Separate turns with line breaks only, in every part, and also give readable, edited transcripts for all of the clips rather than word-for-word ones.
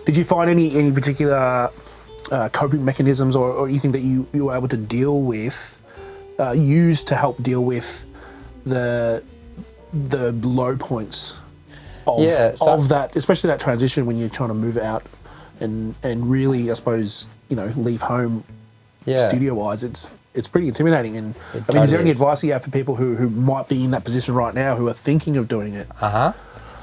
Did you find any particular coping mechanisms or anything that you were able to deal with, use to help deal with the low points of that, especially that transition when you're trying to move out and really, I suppose, leave home studio wise, it's pretty intimidating. And I mean, is there any advice you have for people who might be in that position right now, who are thinking of doing it?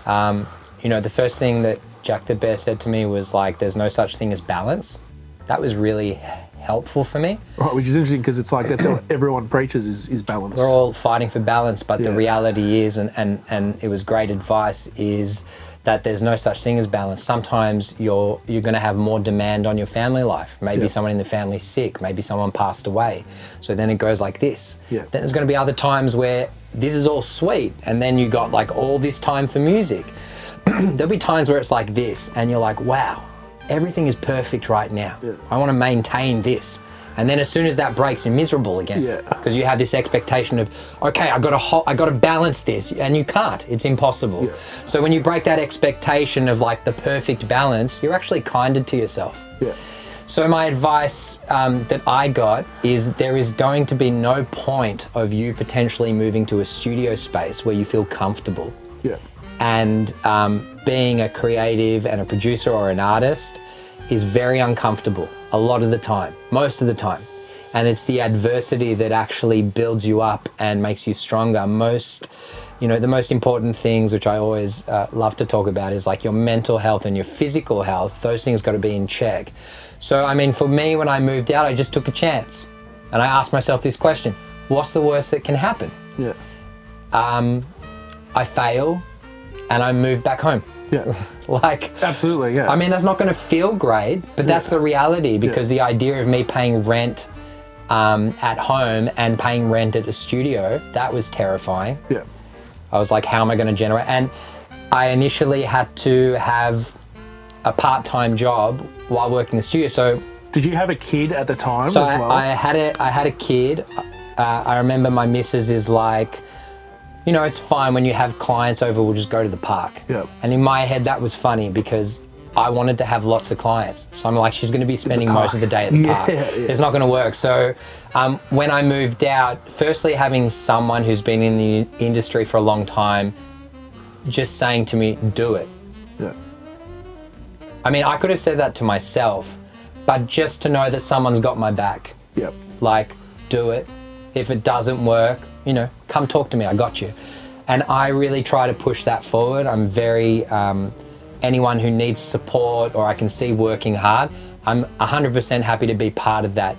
The first thing that Jack the Bear said to me was like, there's no such thing as balance. That was really helpful for me.
Right, which is interesting because it's like that's how everyone preaches is balance.
We're all fighting for balance, but the reality is, and it was great advice, is that there's no such thing as balance. Sometimes you're going to have more demand on your family life. Maybe someone in the family's sick, maybe someone passed away. So then it goes like this. Then there's going to be other times where this is all sweet, and then you got like all this time for music. There'll be times where it's like this, and you're like, wow, everything is perfect right now. I want to maintain this. And then as soon as that breaks, you're miserable again. Because you have this expectation of, okay, I got to balance this, and you can't. It's impossible. So when you break that expectation of like the perfect balance, you're actually kinder to yourself. So my advice that I got is there is going to be no point of you potentially moving to a studio space where you feel comfortable. And being a creative and a producer or an artist is very uncomfortable a lot of the time, most of the time. And it's the adversity that actually builds you up and makes you stronger. The most important things, which I always love to talk about, is like your mental health and your physical health. Those things got to be in check. So, I mean, for me, when I moved out, I just took a chance. And I asked myself this question: what's the worst that can happen? I fail and I move back home.
Absolutely,
I mean, that's not going to feel great, but that's the reality, because the idea of me paying rent at home and paying rent at a studio, that was terrifying. I was like, how am I going to generate? And I initially had to have a part-time job while working in the studio. So
did you have a kid at the time as well?
I had a kid. I remember my missus is like, it's fine when you have clients over, we'll just go to the park. And in my head, that was funny because I wanted to have lots of clients. So I'm like, she's going to be spending most of the day at the park. It's not going to work. So when I moved out, firstly, having someone who's been in the industry for a long time just saying to me, do it. I mean, I could have said that to myself, but just to know that someone's got my back. Like, do it. If it doesn't work, come talk to me, I got you. And I really try to push that forward. I'm very, anyone who needs support or I can see working hard, I'm 100% happy to be part of that